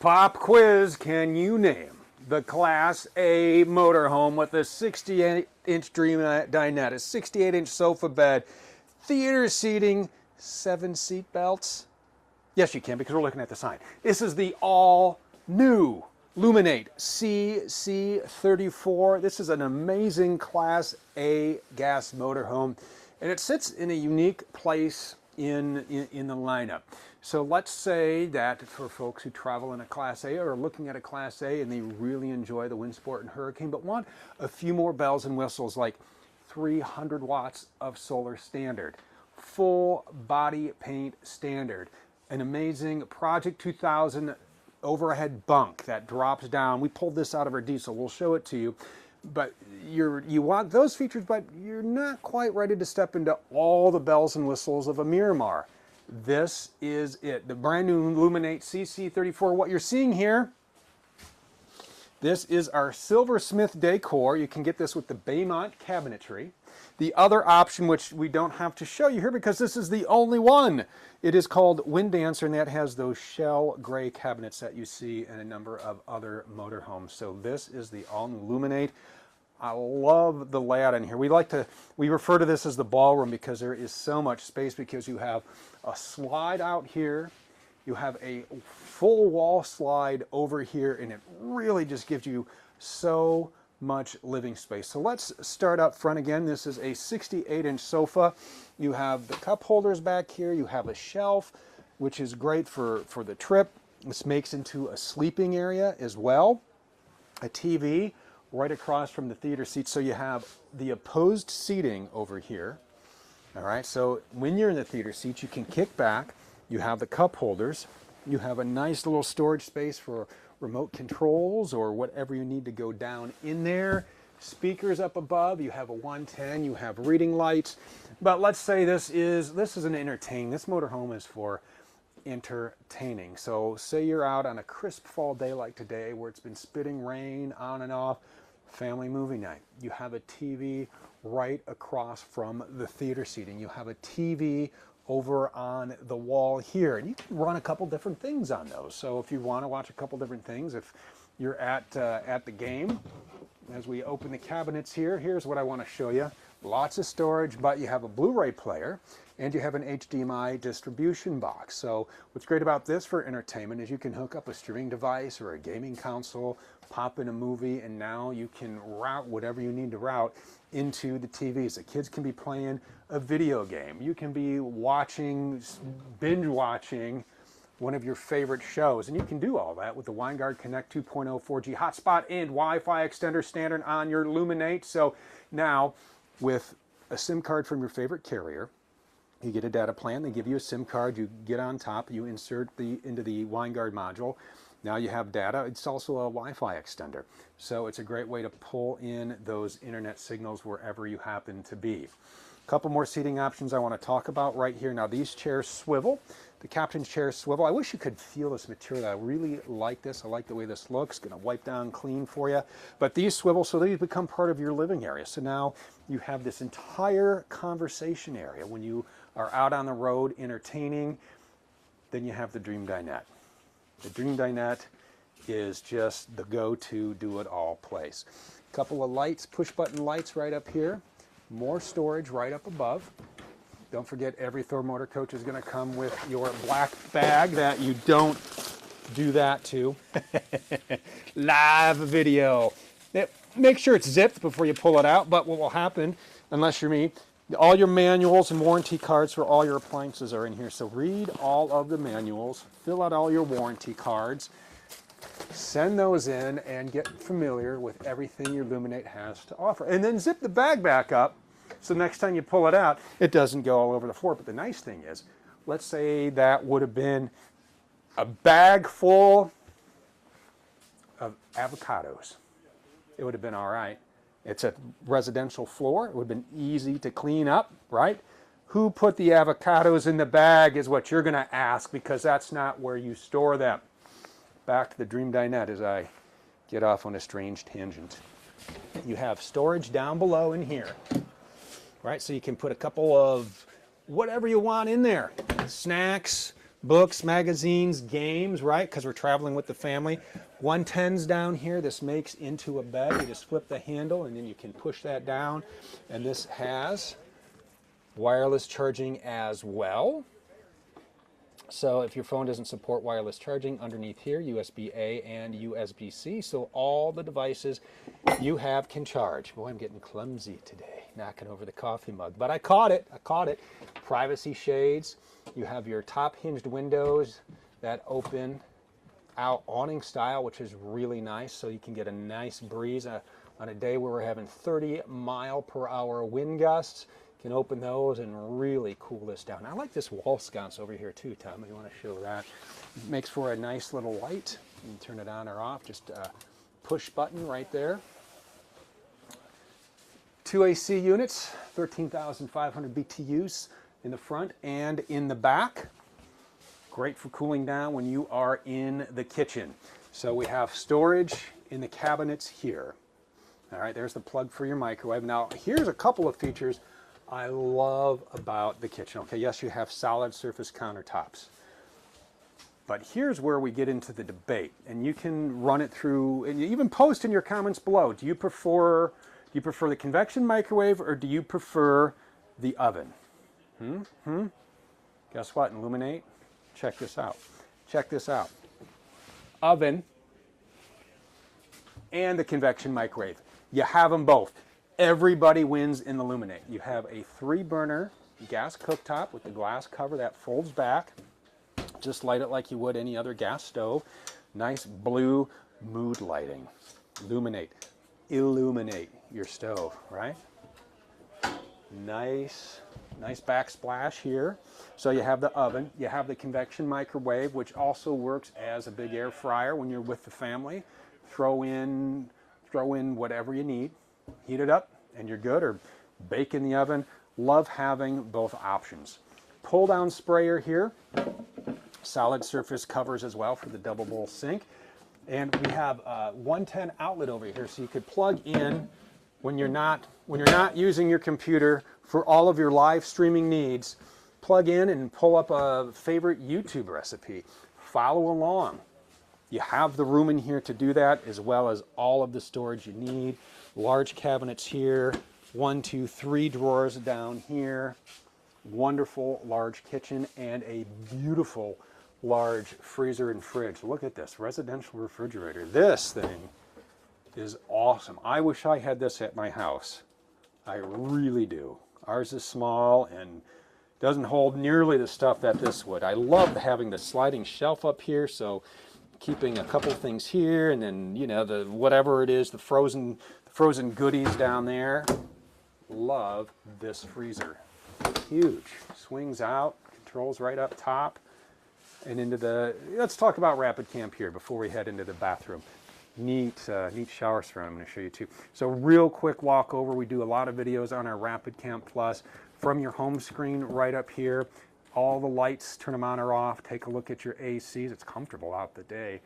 Pop quiz, can you name the Class A motorhome with a 68-inch Dream dinette, a 68-inch sofa bed, theater seating, 7 seat belts? Yes, you can, because we're looking at the sign. This is the all-new Luminate CC34. This is an amazing Class A gas motorhome, and it sits in a unique place in the lineup. So let's say that for folks who travel in a Class A or are looking at a Class A and they really enjoy the Windsport and Hurricane, but want a few more bells and whistles like 300 watts of solar standard, full body paint standard, an amazing Project 2000 overhead bunk that drops down. We pulled this out of our diesel. We'll show it to you. But you want those features, but you're not quite ready to step into all the bells and whistles of a Miramar. This is it, the brand new Luminate CC34. What you're seeing here, this is our silversmith decor. You can get this with the Baymont cabinetry. The other option, which we don't have to show you here because this is the only one, it is called Wind Dancer, and that has those shell gray cabinets that you see in a number of other motorhomes. So this is the all-new Luminate. I love the layout in here. We refer to this as the ballroom because there is so much space, because you have a slide out here, you have a full wall slide over here, and it really just gives you so much living space. So let's start up front again. This is a 68-inch sofa. You have the cup holders back here. You have a shelf, which is great for the trip. This makes into a sleeping area as well. A TV right across from the theater seats. So you have the opposed seating over here. All right, so when you're in the theater seats, you can kick back. You have the cup holders. You have a nice little storage space for remote controls or whatever you need to go down in there. Speakers up above. You have a 110. You have reading lights. But let's say this is an entertaining. This motorhome is for entertaining. So say you're out on a crisp fall day like today where it's been spitting rain on and off, family movie night. You have a TV right across from the theater seating. You have a TV over on the wall here, and you can run a couple different things on those. So if you want to watch a couple different things, if you're at the game, as we open the cabinets here, here's what I want to show you. Lots of storage, but you have a Blu-ray player and you have an HDMI distribution box. So what's great about this for entertainment is you can hook up a streaming device or a gaming console, pop in a movie, and now you can route whatever you need to route into the TVs. The kids can be playing a video game. You can be binge watching one of your favorite shows, and you can do all that with the WineGuard Connect 2.0 4G hotspot and Wi-Fi extender standard on your Luminate. So now, with a SIM card from your favorite carrier, you get a data plan. They give you a SIM card. You get on top. You insert into the WineGuard module. Now you have data. It's also a Wi-Fi extender. So it's a great way to pull in those internet signals wherever you happen to be. A couple more seating options I want to talk about right here. Now these chairs swivel. The captain's chairs swivel. I wish you could feel this material. I really like this. I like the way this looks. Going to wipe down clean for you. But these swivel, so these become part of your living area. So now you have this entire conversation area when you are out on the road entertaining. Then you have the Dream Dinette. The Dream Dinette is just the go-to do-it-all place. A couple of lights, push-button lights right up here. More storage right up above. Don't forget, every Thor motor coach is going to come with your black bag that you don't do that to. Live video. Make sure it's zipped before you pull it out, but what will happen, unless you're me, all your manuals and warranty cards for all your appliances are in here. So read all of the manuals, fill out all your warranty cards, send those in, and get familiar with everything your Luminate has to offer. And then zip the bag back up, so next time you pull it out, it doesn't go all over the floor. But the nice thing is, let's say that would have been a bag full of avocados. It would have been all right. It's a residential floor. It would have been easy to clean up, right? Who put the avocados in the bag is what you're going to ask, because that's not where you store them. Back to the Dream Dinette as I get off on a strange tangent. You have storage down below in here, right? So you can put a couple of whatever you want in there. Snacks, books, magazines, games, right? Because we're traveling with the family. 110's down here. This makes into a bed. You just flip the handle and then you can push that down. And this has wireless charging as well. So if your phone doesn't support wireless charging, underneath here, USB-A and USB-C. So all the devices you have can charge. Boy, I'm getting clumsy today, knocking over the coffee mug. But I caught it. I caught it. Privacy shades. You have your top hinged windows that open out awning style, which is really nice. So you can get a nice breeze on a day where we're having 30-mile-per-hour wind gusts. Can open those and really cool this down. I like this wall sconce over here too, Tom, if you want to show that. It makes for a nice little light. You can turn it on or off, just a push button right there. 2 AC units, 13,500 BTUs in the front and in the back. Great for cooling down when you are in the kitchen. So we have storage in the cabinets here. All right, there's the plug for your microwave. Now, here's a couple of features I love about the kitchen. Okay, yes, you have solid surface countertops. But here's where we get into the debate, and you can run it through, and you even post in your comments below. Do you prefer the convection microwave or do you prefer the oven? Guess what? In Luminate, check this out. Check this out. Oven and the convection microwave. You have them both. Everybody wins in the Luminate. You have a 3-burner gas cooktop with the glass cover that folds back. Just light it like you would any other gas stove. Nice blue mood lighting. Luminate. Illuminate your stove, right? Nice backsplash here. So you have the oven. You have the convection microwave, which also works as a big air fryer when you're with the family. Throw in whatever you need. Heat it up and you're good, or bake in the oven. Love having both options. Pull down sprayer here. Solid surface covers as well for the double bowl sink. And we have a 110 outlet over here, so you could plug in when you're not using your computer for all of your live streaming needs. Plug in and pull up a favorite YouTube recipe. Follow along. You have the room in here to do that, as well as all of the storage you need. Large cabinets here, 1, 2, 3 drawers down here. Wonderful large kitchen and a beautiful large freezer and fridge. Look at this residential refrigerator. This thing is awesome. I wish I had this at my house. I really do. Ours is small and doesn't hold nearly the stuff that this would. I love having the sliding shelf up here, so keeping a couple things here, and then, you know, the whatever it is, the frozen goodies down there. Love this freezer. Huge. Swings out, controls right up top and into the, let's talk about Rapid Camp here before we head into the bathroom. Neat shower surround I'm going to show you too. So real quick walk over. We do a lot of videos on our Rapid Camp Plus from your home screen right up here. All the lights, turn them on or off. Take a look at your ACs. It's comfortable out the day.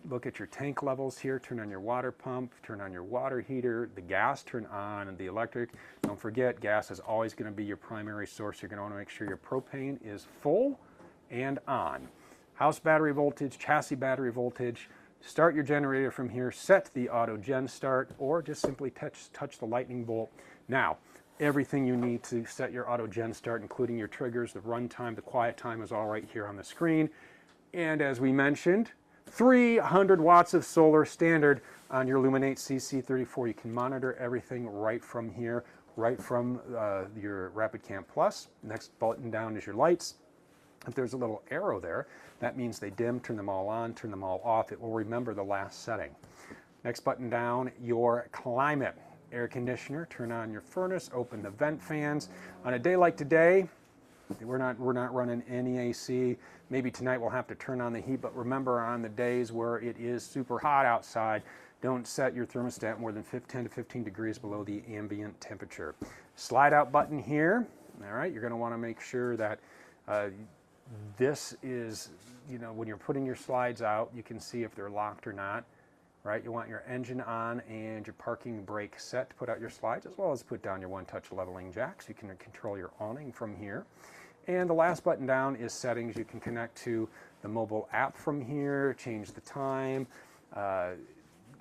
Look at your tank levels here. Turn on your water pump. Turn on your water heater. The gas, turn on, and the electric. Don't forget, gas is always going to be your primary source. You're going to want to make sure your propane is full and on. House battery voltage, chassis battery voltage. Start your generator from here. Set the auto gen start, or just simply touch the lightning bolt. Now, everything you need to set your auto gen start, including your triggers, the run time, the quiet time, is all right here on the screen. And as we mentioned, 300 watts of solar standard on your Luminate CC34. You can monitor everything right from here, right from your Rapid Camp Plus. Next button down is your lights. If there's a little arrow there, that means they dim. Turn them all on, turn them all off. It will remember the last setting. Next button down, your climate. Air conditioner, turn on your furnace, open the vent fans. On a day like today, we're not running any AC. Maybe tonight we'll have to turn on the heat, but remember, on the days where it is super hot outside, don't set your thermostat more than 10 to 15 degrees below the ambient temperature. Slide out button here. All right, you're going to want to make sure that this is, you know, when you're putting your slides out, you can see if they're locked or not. Right, you want your engine on and your parking brake set to put out your slides, as well as put down your one-touch leveling jacks. You can control your awning from here. And the last button down is settings. You can connect to the mobile app from here, change the time,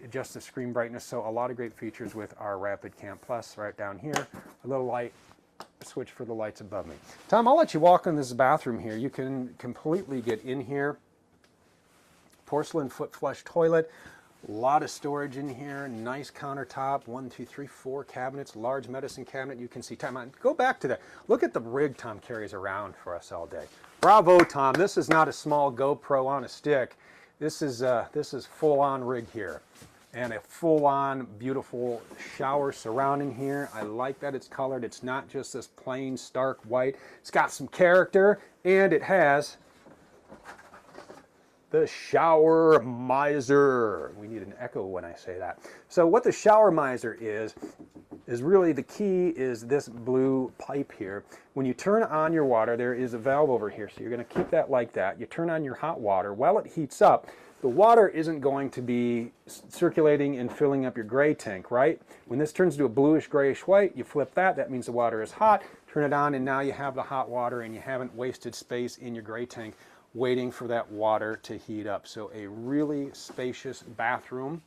adjust the screen brightness. So a lot of great features with our Rapid Camp Plus. Right down here, a little light switch for the lights above me. Tom, I'll let you walk in this bathroom here. You can completely get in here. Porcelain foot flush toilet, a lot of storage in here, nice countertop, 1, 2, 3, 4 cabinets, large medicine cabinet. You can see, Tom, go back to that. Look at the rig Tom carries around for us all day. Bravo, Tom. This is not a small GoPro on a stick. This is full-on rig here. And a full-on beautiful shower surrounding here. I like that it's colored. It's not just this plain stark white. It's got some character, and it has the shower miser. We need an echo when I say that. So what the shower miser is really the key is this blue pipe here. When you turn on your water, there is a valve over here. So you're going to keep that like that. You turn on your hot water. While it heats up, the water isn't going to be circulating and filling up your gray tank, right? When this turns to a bluish grayish white, you flip that. That means the water is hot. Turn it on, and now you have the hot water, and you haven't wasted space in your gray tank waiting for that water to heat up. So a really spacious bathroom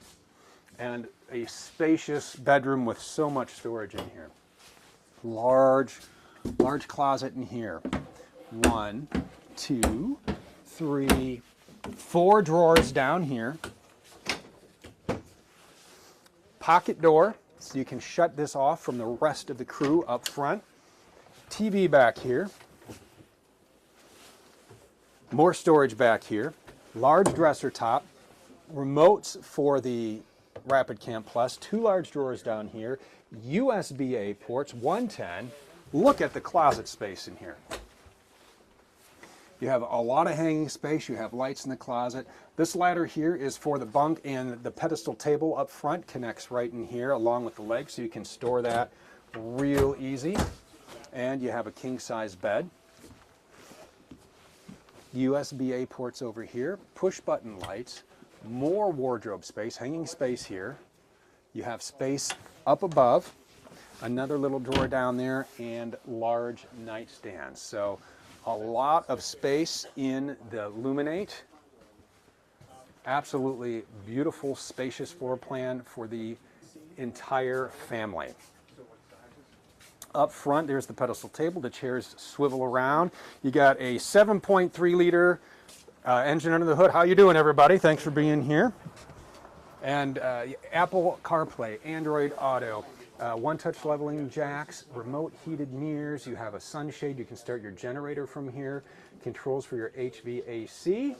and a spacious bedroom with so much storage in here. Large closet in here. 1, 2, 3, 4 drawers down here. Pocket door, so you can shut this off from the rest of the crew up front. TV back here. More storage back here. Large dresser top. Remotes for the Rapid Camp Plus. 2 large drawers down here. USB-A ports, 110. Look at the closet space in here. You have a lot of hanging space. You have lights in the closet. This ladder here is for the bunk, and the pedestal table up front connects right in here along with the legs, so you can store that real easy. And you have a king-size bed. USB-A ports over here, push-button lights, more wardrobe space, hanging space here. You have space up above, another little drawer down there, and large nightstands. So a lot of space in the Luminate. Absolutely beautiful, spacious floor plan for the entire family. Up front, there's the pedestal table. The chairs swivel around. You got a 7.3 liter engine under the hood. How you doing, everybody? Thanks for being here. And Apple CarPlay, Android Auto, one-touch leveling jacks, remote heated mirrors. You have a sunshade. You can start your generator from here. Controls for your HVAC.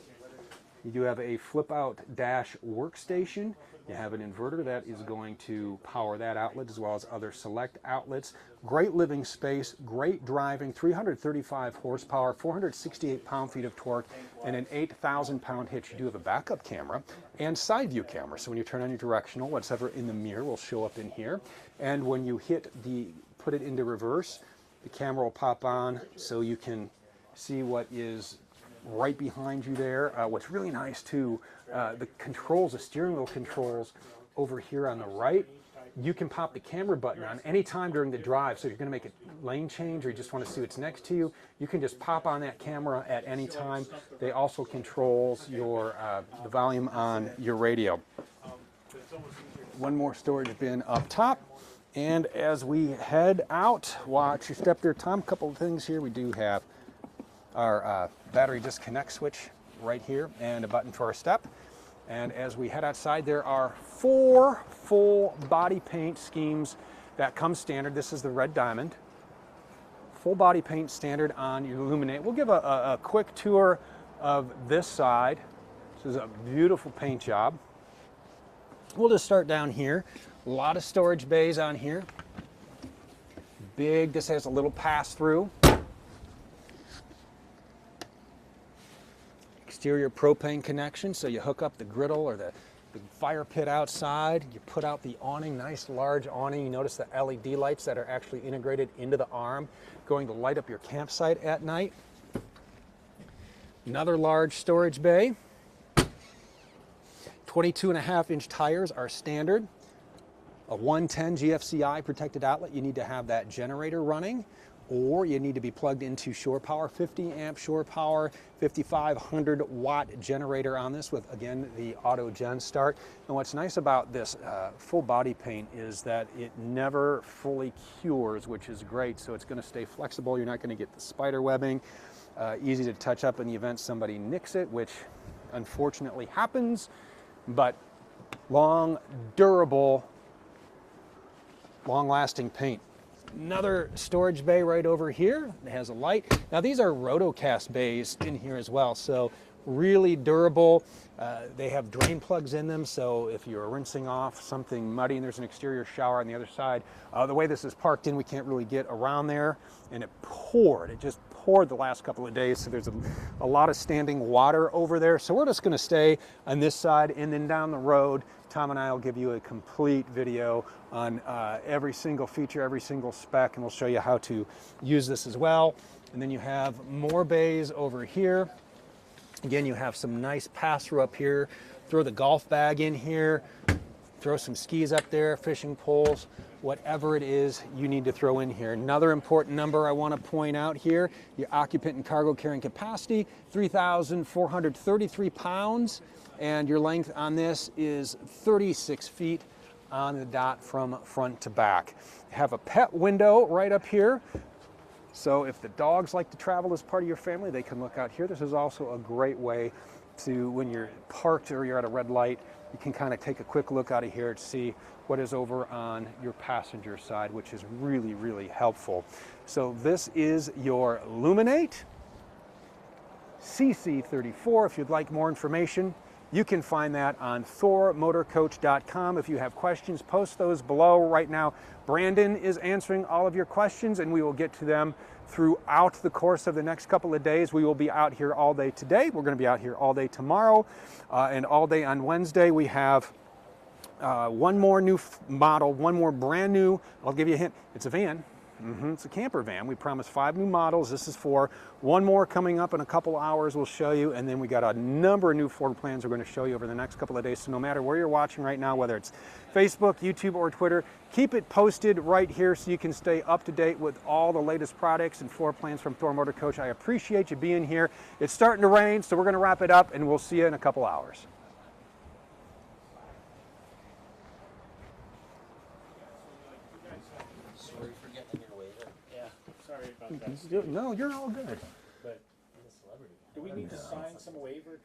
You do have a flip-out dash workstation. You have an inverter that is going to power that outlet as well as other select outlets. Great living space, great driving, 335 horsepower, 468 pound-feet of torque, and an 8,000-pound hitch. You do have a backup camera and side view camera. So when you turn on your directional, whatever in the mirror will show up in here. And when you put it into reverse, the camera will pop on so you can see what is right behind you there. What's really nice too, the controls, the steering wheel controls over here on the right, you can pop the camera button on anytime during the drive. So if you're going to make a lane change or you just want to see what's next to you, you can just pop on that camera at any time. They also controls your the volume on your radio. One more storage bin up top. And as we head out, watch your step there, Tom. A couple of things here. We do have our battery disconnect switch right here and a button for our step. And as we head outside, there are 4 full body paint schemes that come standard. This is the red diamond. Full body paint standard on your Luminate. We'll give a quick tour of this side. This is a beautiful paint job. We'll just start down here. A lot of storage bays on here. Big, this has a little pass-through. Exterior propane connection, so you hook up the griddle or the fire pit outside. You put out the awning, nice large awning. You notice the LED lights that are actually integrated into the arm, going to light up your campsite at night. Another large storage bay. 22.5-inch tires are standard. A 110 GFCI protected outlet, you need to have that generator running, or you need to be plugged into shore power, 50 amp shore power, 5500 watt generator on this with, again, the auto gen start. And what's nice about this full body paint is that it never fully cures, which is great. So it's going to stay flexible. You're not going to get the spider webbing. Easy to touch up in the event somebody nicks it, which unfortunately happens, but long, durable, long-lasting paint. Another storage bay right over here. It has a light. Now these are rotocast bays in here as well, so really durable. They have drain plugs in them, so if you're rinsing off something muddy and there's an exterior shower on the other side, the way this is parked in, we can't really get around there, and it poured. It just poured the last couple of days, so there's a lot of standing water over there. So we're just going to stay on this side, and then down the road, Tom and I will give you a complete video on every single feature, every single spec, and we'll show you how to use this as well. And then you have more bays over here. Again, you have some nice pass-through up here. Throw the golf bag in here, throw some skis up there, fishing poles, whatever it is you need to throw in here. Another important number I want to point out here, your occupant and cargo carrying capacity, 3,433 pounds, and your length on this is 36 feet on the dot from front to back. You have a pet window right up here. So if the dogs like to travel as part of your family, they can look out here. This is also a great way to, when you're parked or you're at a red light, you can kind of take a quick look out of here to see what is over on your passenger side, which is really, really helpful. So this is your Luminate CC34. If you'd like more information, you can find that on thormotorcoach.com. If you have questions, post those below. Right now, Brandon is answering all of your questions, and we will get to them throughout the course of the next couple of days. We will be out here all day today. We're going to be out here all day tomorrow, and all day on Wednesday. We have one more new model, one more brand new. I'll give you a hint. It's a van. It's a camper van. We promised 5 new models. This is 4. One more coming up in a couple hours we'll show you, and then we got a number of new floor plans we're going to show you over the next couple of days. So no matter where you're watching right now, whether it's Facebook, YouTube, or Twitter, keep it posted right here so you can stay up to date with all the latest products and floor plans from Thor Motor Coach. I appreciate you being here. It's starting to rain, so we're going to wrap it up, and we'll see you in a couple hours. Sorry about that. No, you're all good. But do we need to sign some waiver?